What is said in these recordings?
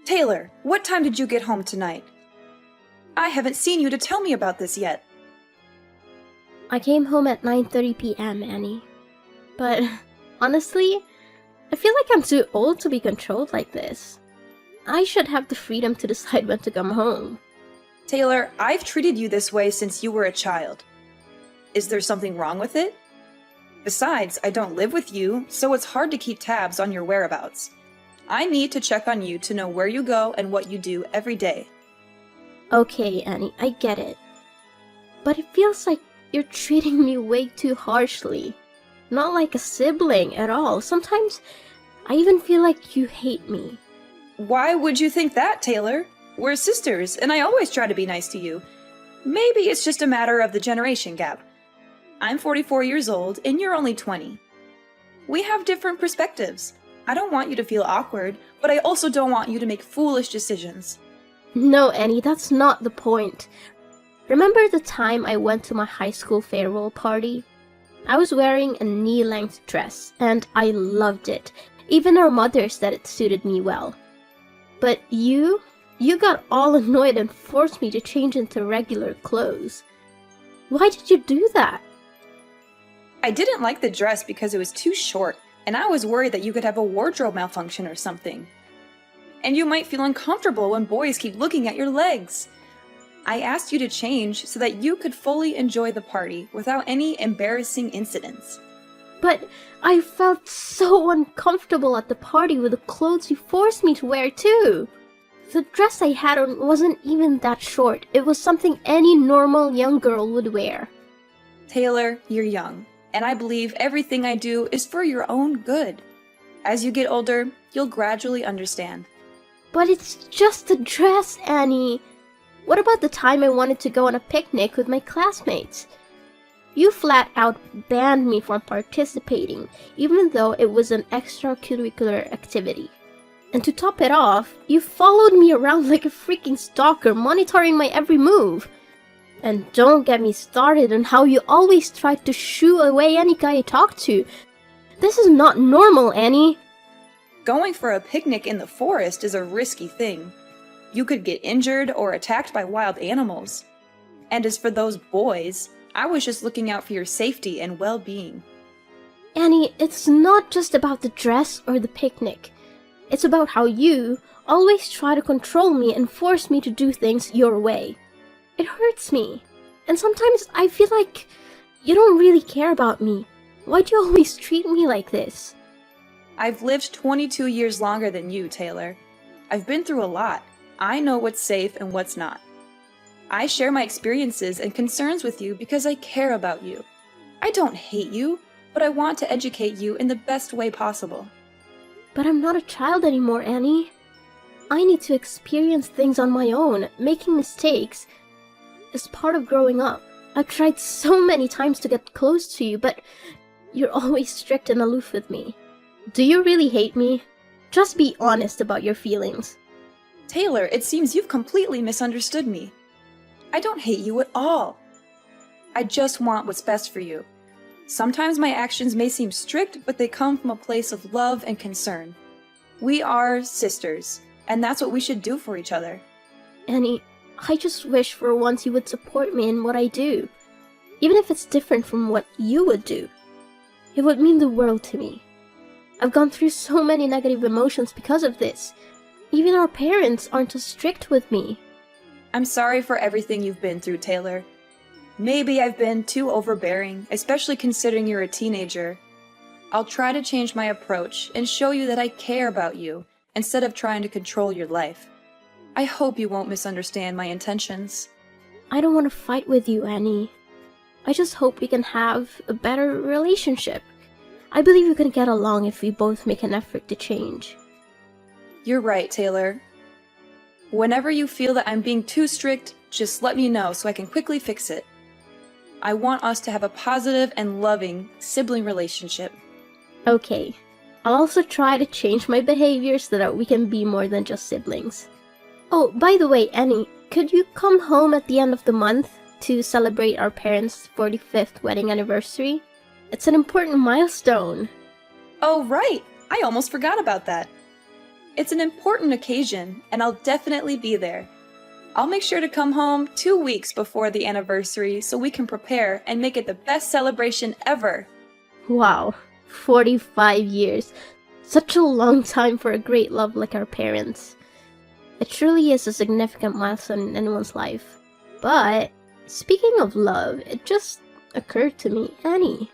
Taylor, what time did you get home tonight? I haven't seen you to tell me about this yet. I came home at 9:30 p.m., Annie. But honestly, I feel like I'm too old to be controlled like this. I should have the freedom to decide when to come home. Taylor, I've treated you this way since you were a child. Is there something wrong with it? Besides, I don't live with you, so it's hard to keep tabs on your whereabouts. I need to check on you to know where you go and what you do every day. Okay, Annie, I get it. But it feels like you're treating me way too harshly. Not like a sibling at all. Sometimes I even feel like you hate me. Why would you think that, Taylor? We're sisters, and I always try to be nice to you. Maybe it's just a matter of the generation gap. I'm 44 years old, and you're only 20. We have different perspectives. I don't want you to feel awkward, but I also don't want you to make foolish decisions. No, Annie, that's not the point. Remember the time I went to my high school farewell party? I was wearing a knee-length dress, and I loved it. Even our mother said it suited me well. But you got all annoyed and forced me to change into regular clothes. Why did you do that? I didn't like the dress because it was too short, and I was worried that you could have a wardrobe malfunction or something. And you might feel uncomfortable when boys keep looking at your legs. I asked you to change so that you could fully enjoy the party without any embarrassing incidents. But I felt so uncomfortable at the party with the clothes you forced me to wear too. The dress I had on wasn't even that short. It was something any normal young girl would wear. Taylor, you're young, and I believe everything I do is for your own good. As you get older, you'll gradually understand. But it's just a dress, Annie. What about the time I wanted to go on a picnic with my classmates? You flat out banned me from participating, even though it was an extracurricular activity. And to top it off, you followed me around like a freaking stalker, monitoring my every move. And don't get me started on how you always tried to shoo away any guy I talked to. This is not normal, Annie. Going for a picnic in the forest is a risky thing. You could get injured or attacked by wild animals. And as for those boys, I was just looking out for your safety and well-being. Annie, it's not just about the dress or the picnic. It's about how you always try to control me and force me to do things your way. It hurts me. And sometimes I feel like you don't really care about me. Why do you always treat me like this? I've lived 22 years longer than you, Taylor. I've been through a lot. I know what's safe and what's not. I share my experiences and concerns with you because I care about you. I don't hate you, but I want to educate you in the best way possible. But I'm not a child anymore, Annie. I need to experience things on my own. Making mistakes is part of growing up. I've tried so many times to get close to you, but you're always strict and aloof with me. Do you really hate me? Just be honest about your feelings. Taylor, it seems you've completely misunderstood me. I don't hate you at all. I just want what's best for you. Sometimes my actions may seem strict, but they come from a place of love and concern. We are sisters, and that's what we should do for each other. Annie, I just wish for once you would support me in what I do. Even if it's different from what you would do. It would mean the world to me. I've gone through so many negative emotions because of this. Even our parents aren't as strict with me. I'm sorry for everything you've been through, Taylor. Maybe I've been too overbearing, especially considering you're a teenager. I'll try to change my approach and show you that I care about you, instead of trying to control your life. I hope you won't misunderstand my intentions. I don't want to fight with you, Annie. I just hope we can have a better relationship. I believe we can get along if we both make an effort to change. You're right, Taylor. Whenever you feel that I'm being too strict, just let me know so I can quickly fix it. I want us to have a positive and loving sibling relationship. Okay. I'll also try to change my behavior so that we can be more than just siblings. Oh, by the way, Annie, could you come home at the end of the month to celebrate our parents' 45th wedding anniversary? It's an important milestone. Oh, right! I almost forgot about that. It's an important occasion, and I'll definitely be there. I'll make sure to come home 2 weeks before the anniversary so we can prepare and make it the best celebration ever. Wow, 45 years. Such a long time for a great love like our parents. It truly is a significant milestone in anyone's life. But, speaking of love, it just occurred to me, Annie.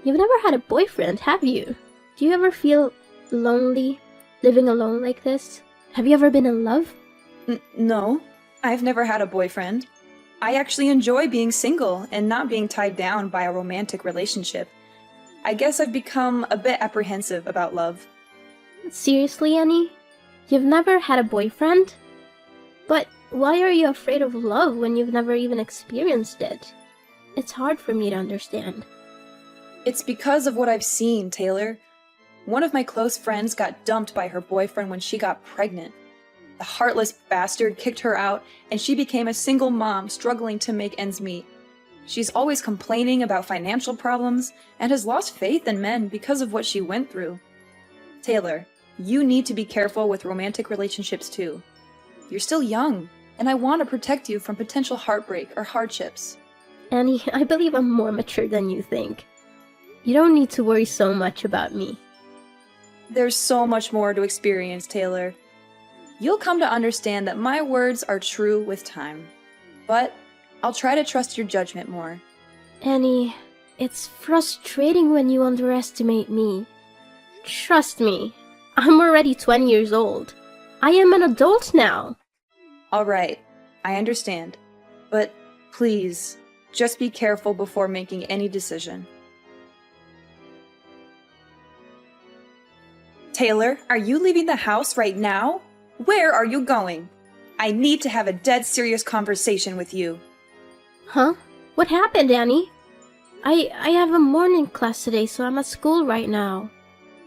You've never had a boyfriend, have you? Do you ever feel lonely, living alone like this? Have you ever been in love? No, I've never had a boyfriend. I actually enjoy being single and not being tied down by a romantic relationship. I guess I've become a bit apprehensive about love. Seriously, Annie? You've never had a boyfriend? But why are you afraid of love when you've never even experienced it? It's hard for me to understand. It's because of what I've seen, Taylor. One of my close friends got dumped by her boyfriend when she got pregnant. The heartless bastard kicked her out, and she became a single mom struggling to make ends meet. She's always complaining about financial problems and has lost faith in men because of what she went through. Taylor, you need to be careful with romantic relationships too. You're still young, and I want to protect you from potential heartbreak or hardships. Annie, I believe I'm more mature than you think. You don't need to worry so much about me. There's so much more to experience, Taylor. You'll come to understand that my words are true with time. But I'll try to trust your judgment more. Annie, it's frustrating when you underestimate me. Trust me, I'm already 20 years old. I am an adult now. Alright, I understand. But please, just be careful before making any decision. Taylor, are you leaving the house right now? Where are you going? I need to have a dead serious conversation with you. Huh? What happened, Annie? I have a morning class today, so I'm at school right now.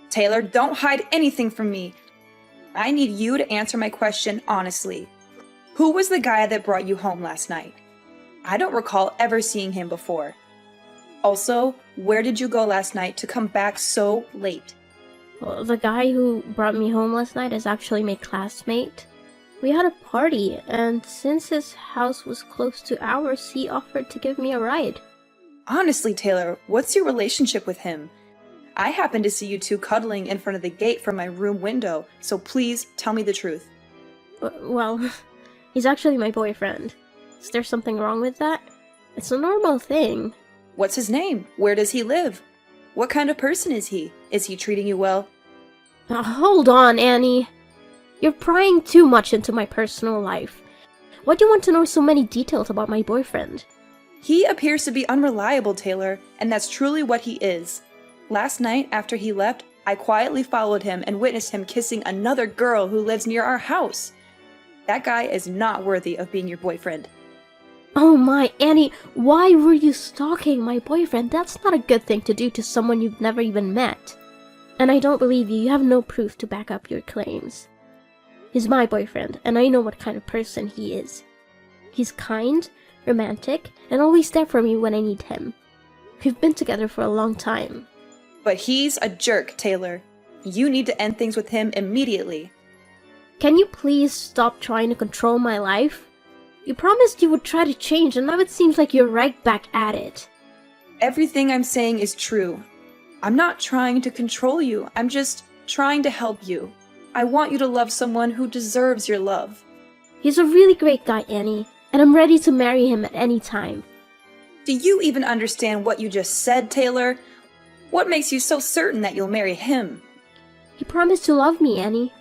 Taylor, don't hide anything from me. I need you to answer my question honestly. Who was the guy that brought you home last night? I don't recall ever seeing him before. Also, where did you go last night to come back so late? Well, the guy who brought me home last night is actually my classmate. We had a party, and since his house was close to ours, he offered to give me a ride. Honestly, Taylor, what's your relationship with him? I happened to see you two cuddling in front of the gate from my room window, so please tell me the truth. Well, he's actually my boyfriend. Is there something wrong with that? It's a normal thing. What's his name? Where does he live? What kind of person is he? Is he treating you well? Hold on, Annie. You're prying too much into my personal life. Why do you want to know so many details about my boyfriend? He appears to be unreliable, Taylor, and that's truly what he is. Last night, after he left, I quietly followed him and witnessed him kissing another girl who lives near our house. That guy is not worthy of being your boyfriend. Oh my, Annie, why were you stalking my boyfriend? That's not a good thing to do to someone you've never even met. And I don't believe you. You have no proof to back up your claims. He's my boyfriend, and I know what kind of person he is. He's kind, romantic, and always there for me when I need him. We've been together for a long time. But he's a jerk, Taylor. You need to end things with him immediately. Can you please stop trying to control my life? You promised you would try to change, and now it seems like you're right back at it. Everything I'm saying is true. I'm not trying to control you. I'm just trying to help you. I want you to love someone who deserves your love. He's a really great guy, Annie, and I'm ready to marry him at any time. Do you even understand what you just said, Taylor? What makes you so certain that you'll marry him? He promised to love me, Annie.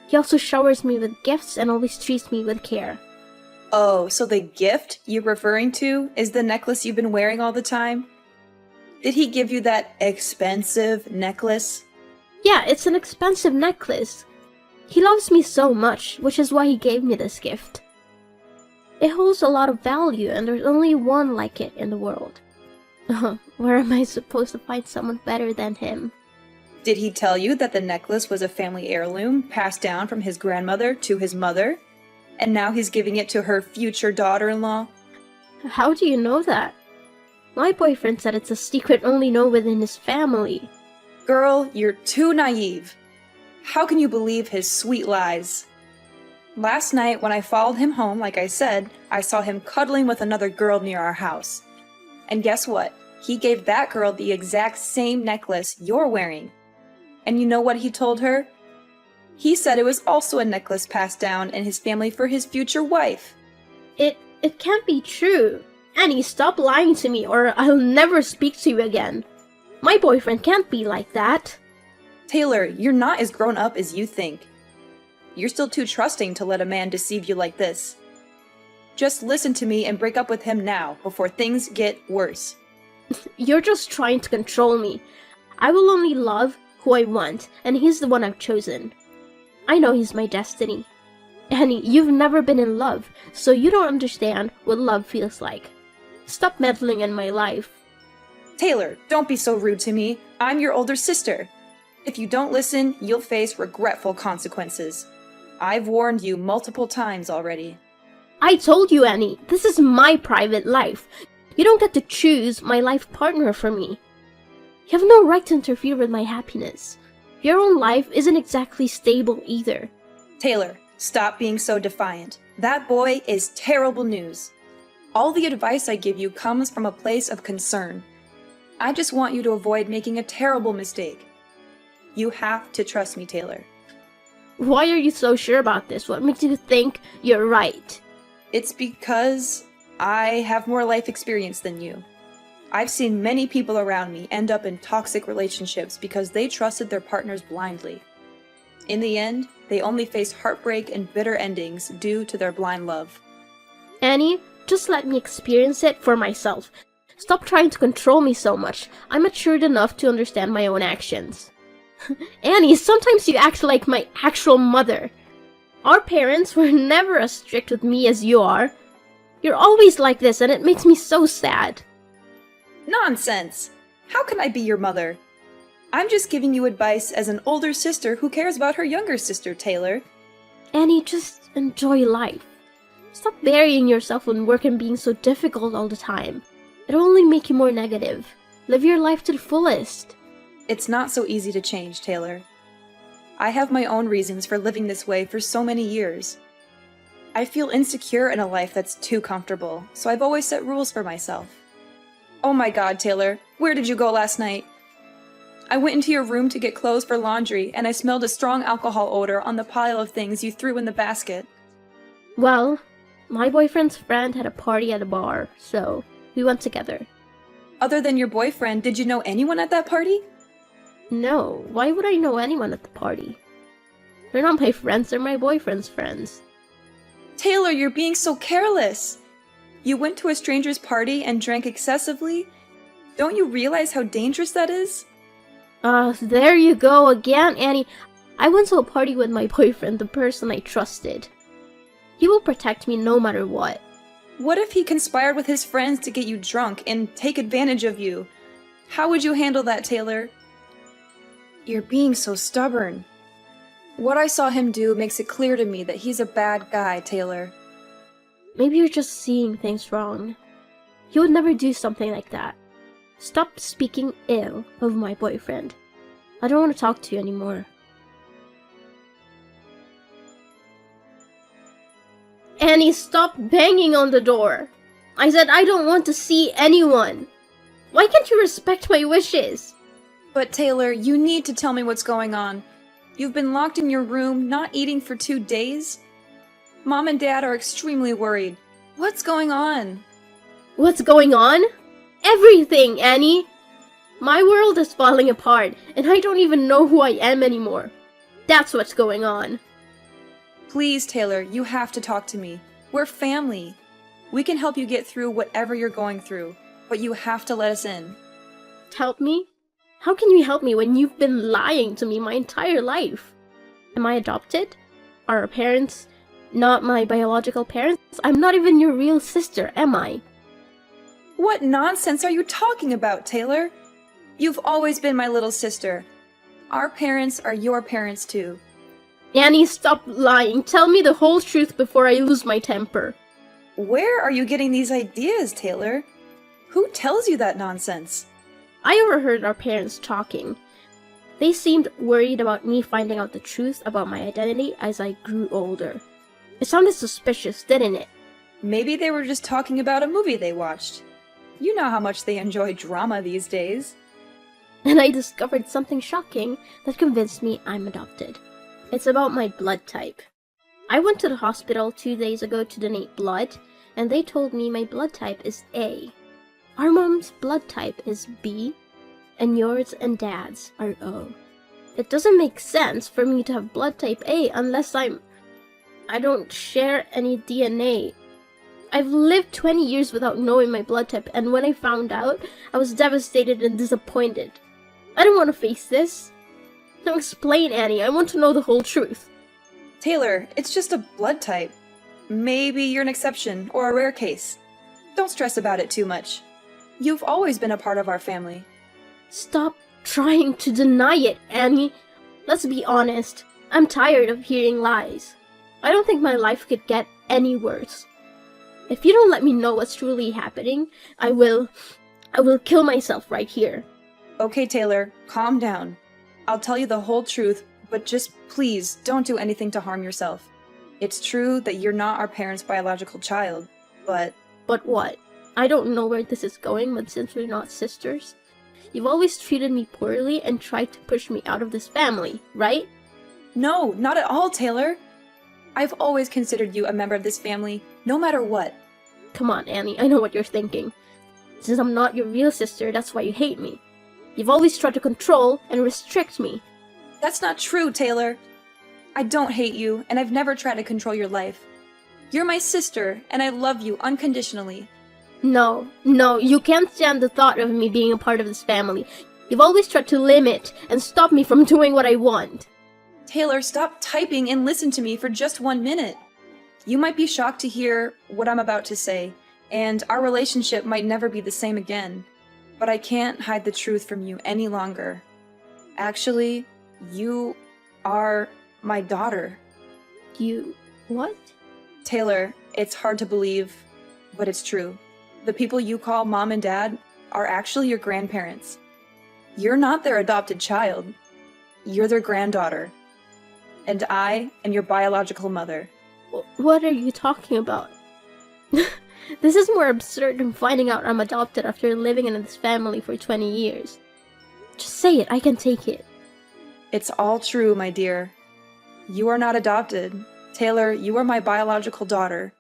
He also showers me with gifts and always treats me with care. Oh, so the gift you're referring to is the necklace you've been wearing all the time? Did he give you that expensive necklace? Yeah, it's an expensive necklace. He loves me so much, which is why he gave me this gift. It holds a lot of value, and there's only one like it in the world. Where am I supposed to find someone better than him? Did he tell you that the necklace was a family heirloom passed down from his grandmother to his mother? And now he's giving it to her future daughter-in-law? How do you know that? My boyfriend said it's a secret only known within his family. Girl, you're too naive. How can you believe his sweet lies? Last night, when I followed him home, like I said, I saw him cuddling with another girl near our house. And guess what? He gave that girl the exact same necklace you're wearing. And you know what he told her? He said it was also a necklace passed down in his family for his future wife. It can't be true. Annie, stop lying to me or I'll never speak to you again. My boyfriend can't be like that. Taylor, you're not as grown up as you think. You're still too trusting to let a man deceive you like this. Just listen to me and break up with him now before things get worse. You're just trying to control me. I will only love who I want, and he's the one I've chosen. I know he's my destiny. Annie, you've never been in love, so you don't understand what love feels like. Stop meddling in my life. Taylor, don't be so rude to me. I'm your older sister. If you don't listen, you'll face regretful consequences. I've warned you multiple times already. I told you, Annie, this is my private life. You don't get to choose my life partner for me. You have no right to interfere with my happiness. Your own life isn't exactly stable either. Taylor, stop being so defiant. That boy is terrible news. All the advice I give you comes from a place of concern. I just want you to avoid making a terrible mistake. You have to trust me, Taylor. Why are you so sure about this? What makes you think you're right? It's because I have more life experience than you. I've seen many people around me end up in toxic relationships because they trusted their partners blindly. In the end, they only faced heartbreak and bitter endings due to their blind love. Annie, just let me experience it for myself. Stop trying to control me so much. I'm matured enough to understand my own actions. Annie, sometimes you act like my actual mother. Our parents were never as strict with me as you are. You're always like this, and it makes me so sad. Nonsense! How can I be your mother? I'm just giving you advice as an older sister who cares about her younger sister, Taylor. Annie, just enjoy life. Stop burying yourself in work and being so difficult all the time. It'll only make you more negative. Live your life to the fullest. It's not so easy to change, Taylor. I have my own reasons for living this way for so many years. I feel insecure in a life that's too comfortable, so I've always set rules for myself. Oh my God, Taylor, where did you go last night? I went into your room to get clothes for laundry, and I smelled a strong alcohol odor on the pile of things you threw in the basket. Well, my boyfriend's friend had a party at a bar, so we went together. Other than your boyfriend, did you know anyone at that party? No, why would I know anyone at the party? They're not my friends, they're my boyfriend's friends. Taylor, you're being so careless. You went to a stranger's party and drank excessively? Don't you realize how dangerous that is? There you go again, Annie. I went to a party with my boyfriend, the person I trusted. He will protect me no matter what. What if he conspired with his friends to get you drunk and take advantage of you? How would you handle that, Taylor? You're being so stubborn. What I saw him do makes it clear to me that he's a bad guy, Taylor. Maybe you're just seeing things wrong. He would never do something like that. Stop speaking ill of my boyfriend. I don't want to talk to you anymore. Annie, stop banging on the door. I said I don't want to see anyone. Why can't you respect my wishes? But Taylor, you need to tell me what's going on. You've been locked in your room, not eating for 2 days. Mom and Dad are extremely worried. What's going on? What's going on? Everything, Annie! My world is falling apart, and I don't even know who I am anymore. That's what's going on. Please, Taylor, you have to talk to me. We're family. We can help you get through whatever you're going through, but you have to let us in. Help me? How can you help me when you've been lying to me my entire life? Am I adopted? Are our parents not my biological parents? I'm not even your real sister, am I? What nonsense are you talking about, Taylor? You've always been my little sister. Our parents are your parents too. Annie, stop lying. Tell me the whole truth before I lose my temper. Where are you getting these ideas, Taylor? Who tells you that nonsense? I overheard our parents talking. They seemed worried about me finding out the truth about my identity as I grew older. It sounded suspicious, didn't it? Maybe they were just talking about a movie they watched. You know how much they enjoy drama these days. And I discovered something shocking that convinced me I'm adopted. It's about my blood type. I went to the hospital 2 days ago to donate blood, and they told me my blood type is A. Our mom's blood type is B, and yours and Dad's are O. It doesn't make sense for me to have blood type A unless I don't share any DNA. I've lived 20 years without knowing my blood type, and when I found out, I was devastated and disappointed. I don't want to face this. Now explain, Annie. I want to know the whole truth. Taylor, it's just a blood type. Maybe you're an exception or a rare case. Don't stress about it too much. You've always been a part of our family. Stop trying to deny it, Annie. Let's be honest. I'm tired of hearing lies. I don't think my life could get any worse. If you don't let me know what's truly happening, I will kill myself right here. Okay, Taylor, calm down. I'll tell you the whole truth, but just please don't do anything to harm yourself. It's true that you're not our parents' biological child, but... But what? I don't know where this is going, but since we're not sisters, you've always treated me poorly and tried to push me out of this family, right? No, not at all, Taylor. I've always considered you a member of this family, no matter what. Come on, Annie, I know what you're thinking. Since I'm not your real sister, that's why you hate me. You've always tried to control and restrict me. That's not true, Taylor. I don't hate you, and I've never tried to control your life. You're my sister, and I love you unconditionally. No, you can't stand the thought of me being a part of this family. You've always tried to limit and stop me from doing what I want. Taylor, stop typing and listen to me for just 1 minute. You might be shocked to hear what I'm about to say, and our relationship might never be the same again. But I can't hide the truth from you any longer. Actually, you are my daughter. You... what? Taylor, it's hard to believe, but it's true. The people you call mom and dad are actually your grandparents. You're not their adopted child. You're their granddaughter. And I am your biological mother. What are you talking about? This is more absurd than finding out I'm adopted after living in this family for 20 years. Just say it, I can take it. It's all true, my dear. You are not adopted. Taylor, you are my biological daughter.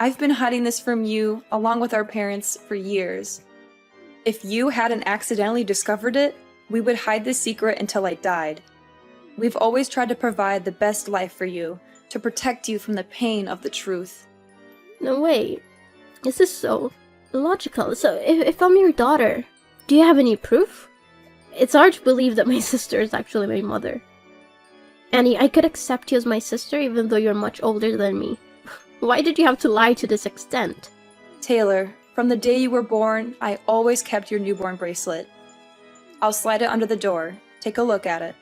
I've been hiding this from you, along with our parents, for years. If you hadn't accidentally discovered it, we would hide this secret until I died. We've always tried to provide the best life for you, to protect you from the pain of the truth. No, wait. Is this so illogical? So, if I'm your daughter, do you have any proof? It's hard to believe that my sister is actually my mother. Annie, I could accept you as my sister even though you're much older than me. Why did you have to lie to this extent? Taylor, from the day you were born, I always kept your newborn bracelet. I'll slide it under the door. Take a look at it.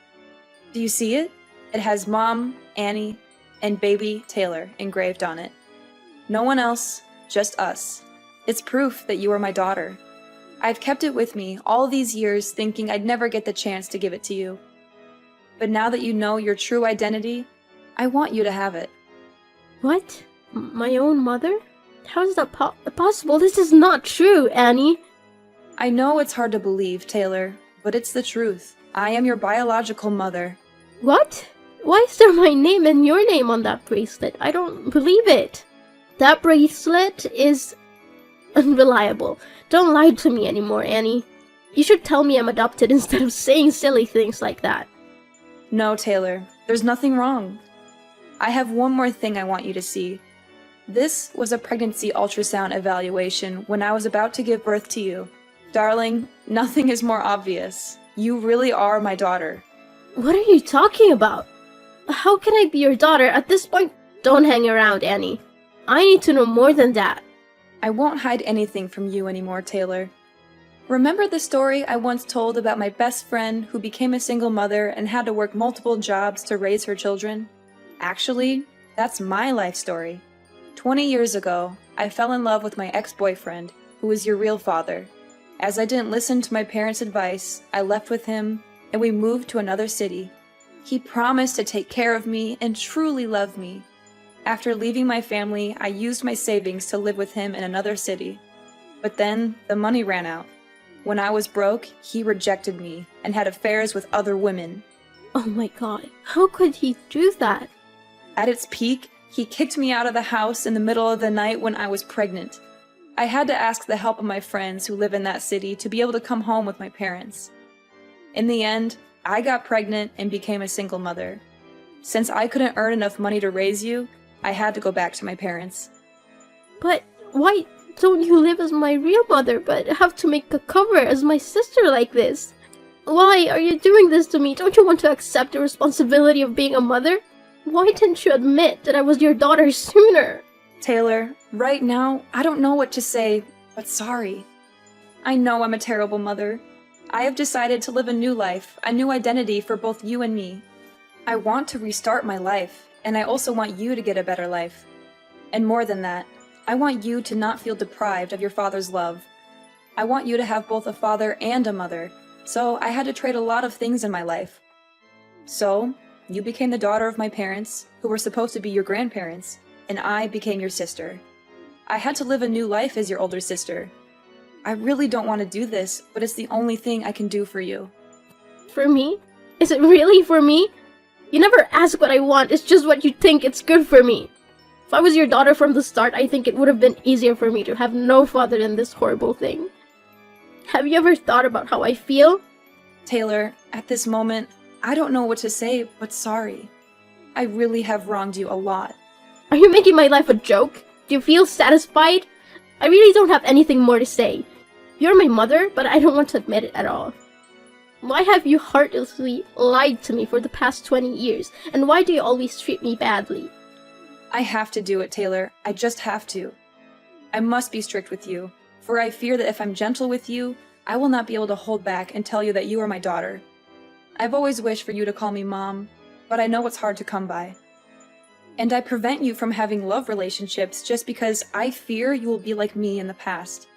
Do you see it? It has Mom, Annie, and baby Taylor engraved on it. No one else, just us. It's proof that you are my daughter. I've kept it with me all these years thinking I'd never get the chance to give it to you. But now that you know your true identity, I want you to have it. What? My own mother? How is that possible? This is not true, Annie. I know it's hard to believe, Taylor, but it's the truth. I am your biological mother. What? Why is there my name and your name on that bracelet? I don't believe it. That bracelet is unreliable. Don't lie to me anymore, Annie. You should tell me I'm adopted instead of saying silly things like that. No, Taylor, there's nothing wrong. I have one more thing I want you to see. This was a pregnancy ultrasound evaluation when I was about to give birth to you. Darling, nothing is more obvious. You really are my daughter. What are you talking about? How can I be your daughter at this point? Don't hang around, Annie. I need to know more than that. I won't hide anything from you anymore, Taylor. Remember the story I once told about my best friend who became a single mother and had to work multiple jobs to raise her children? Actually, that's my life story. 20 years ago, I fell in love with my ex-boyfriend, who was your real father. As I didn't listen to my parents' advice, I left with him, and we moved to another city. He promised to take care of me and truly love me. After leaving my family, I used my savings to live with him in another city. But then the money ran out. When I was broke, he rejected me and had affairs with other women. Oh my god, how could he do that? At its peak, he kicked me out of the house in the middle of the night when I was pregnant. I had to ask the help of my friends who live in that city to be able to come home with my parents. In the end, I got pregnant and became a single mother. Since I couldn't earn enough money to raise you, I had to go back to my parents. But why don't you live as my real mother but have to make a cover as my sister like this? Why are you doing this to me? Don't you want to accept the responsibility of being a mother? Why didn't you admit that I was your daughter sooner? Taylor, right now, I don't know what to say, but sorry. I know I'm a terrible mother. I have decided to live a new life, a new identity for both you and me. I want to restart my life, and I also want you to get a better life. And more than that, I want you to not feel deprived of your father's love. I want you to have both a father and a mother, so I had to trade a lot of things in my life. So, you became the daughter of my parents, who were supposed to be your grandparents, and I became your sister. I had to live a new life as your older sister. I really don't want to do this, but it's the only thing I can do for you. For me? Is it really for me? You never ask what I want, it's just what you think it's good for me. If I was your daughter from the start, I think it would have been easier for me to have no father than this horrible thing. Have you ever thought about how I feel? Taylor, at this moment, I don't know what to say, but sorry. I really have wronged you a lot. Are you making my life a joke? Do you feel satisfied? I really don't have anything more to say. You're my mother, but I don't want to admit it at all. Why have you heartlessly lied to me for the past 20 years? And why do you always treat me badly? I have to do it, Taylor. I just have to. I must be strict with you, for I fear that if I'm gentle with you, I will not be able to hold back and tell you that you are my daughter. I've always wished for you to call me Mom, but I know it's hard to come by. And I prevent you from having love relationships just because I fear you will be like me in the past.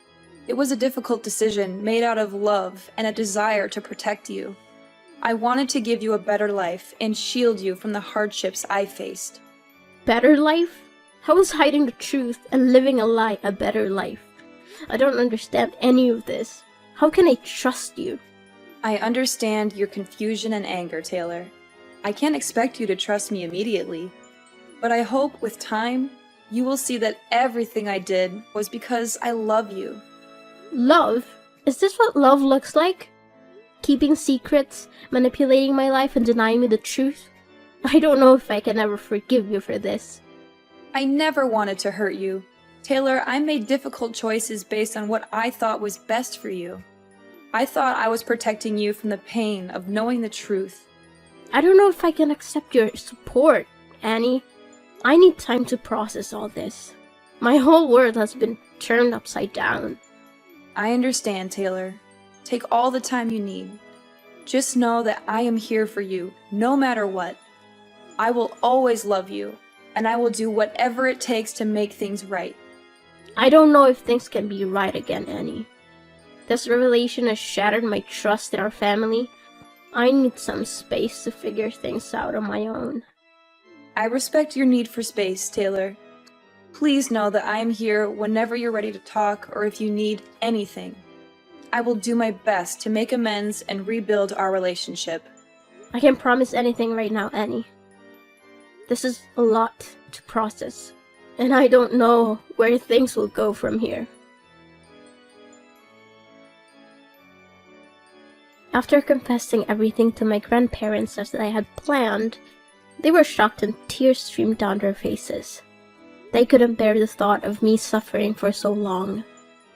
It was a difficult decision made out of love and a desire to protect you. I wanted to give you a better life and shield you from the hardships I faced. Better life? How is hiding the truth and living a lie a better life? I don't understand any of this. How can I trust you? I understand your confusion and anger, Taylor. I can't expect you to trust me immediately, but I hope with time, you will see that everything I did was because I love you. Love? Is this what love looks like? Keeping secrets, manipulating my life, and denying me the truth? I don't know if I can ever forgive you for this. I never wanted to hurt you. Taylor, I made difficult choices based on what I thought was best for you. I thought I was protecting you from the pain of knowing the truth. I don't know if I can accept your support, Annie. I need time to process all this. My whole world has been turned upside down. I understand, Taylor. Take all the time you need. Just know that I am here for you, no matter what. I will always love you, and I will do whatever it takes to make things right. I don't know if things can be right again, Annie. This revelation has shattered my trust in our family. I need some space to figure things out on my own. I respect your need for space, Taylor. Please know that I am here whenever you're ready to talk or if you need anything. I will do my best to make amends and rebuild our relationship. I can't promise anything right now, Annie. This is a lot to process, and I don't know where things will go from here. After confessing everything to my grandparents as I had planned, they were shocked and tears streamed down their faces. They couldn't bear the thought of me suffering for so long.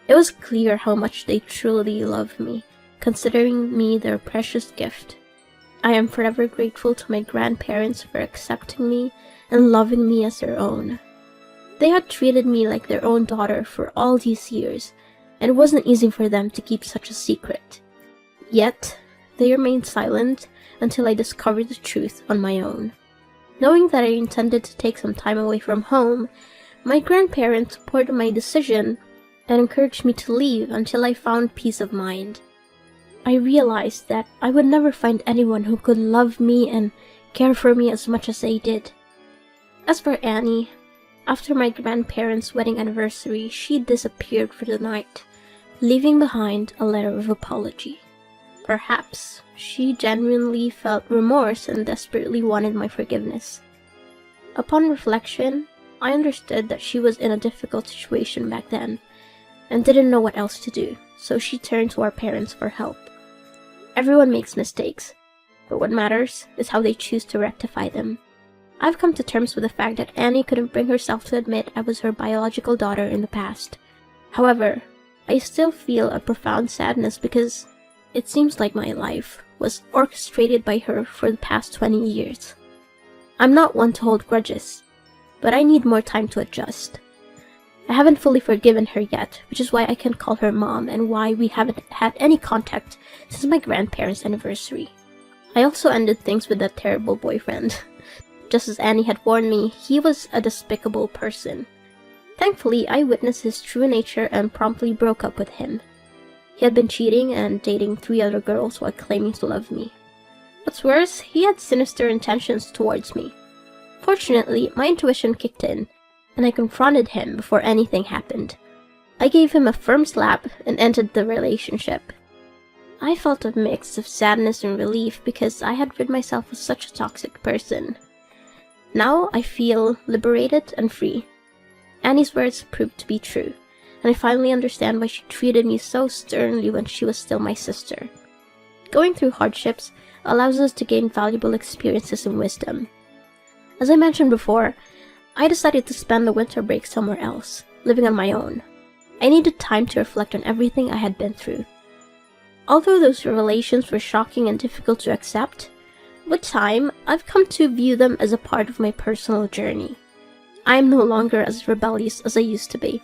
It was clear how much they truly loved me, considering me their precious gift. I am forever grateful to my grandparents for accepting me and loving me as their own. They had treated me like their own daughter for all these years, and it wasn't easy for them to keep such a secret. Yet, they remained silent until I discovered the truth on my own. Knowing that I intended to take some time away from home, my grandparents supported my decision and encouraged me to leave until I found peace of mind. I realized that I would never find anyone who could love me and care for me as much as they did. As for Annie, after my grandparents' wedding anniversary, she disappeared for the night, leaving behind a letter of apology. Perhaps she genuinely felt remorse and desperately wanted my forgiveness. Upon reflection, I understood that she was in a difficult situation back then and didn't know what else to do, so she turned to our parents for help. Everyone makes mistakes, but what matters is how they choose to rectify them. I've come to terms with the fact that Annie couldn't bring herself to admit I was her biological daughter in the past. However, I still feel a profound sadness because it seems like my life was orchestrated by her for the past 20 years. I'm not one to hold grudges, but I need more time to adjust. I haven't fully forgiven her yet, which is why I can't call her mom and why we haven't had any contact since my grandparents' anniversary. I also ended things with that terrible boyfriend. Just as Annie had warned me, he was a despicable person. Thankfully, I witnessed his true nature and promptly broke up with him. He had been cheating and dating 3 other girls while claiming to love me. What's worse, he had sinister intentions towards me. Fortunately, my intuition kicked in, and I confronted him before anything happened. I gave him a firm slap and ended the relationship. I felt a mix of sadness and relief because I had rid myself of such a toxic person. Now I feel liberated and free. Annie's words proved to be true, and I finally understand why she treated me so sternly when she was still my sister. Going through hardships allows us to gain valuable experiences and wisdom. As I mentioned before, I decided to spend the winter break somewhere else, living on my own. I needed time to reflect on everything I had been through. Although those revelations were shocking and difficult to accept, with time, I've come to view them as a part of my personal journey. I am no longer as rebellious as I used to be.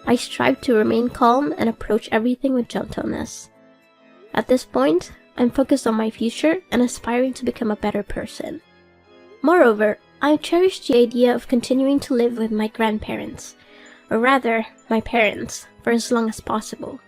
I strive to remain calm and approach everything with gentleness. At this point, I'm focused on my future and aspiring to become a better person. Moreover, I cherish the idea of continuing to live with my grandparents, or rather, my parents, for as long as possible.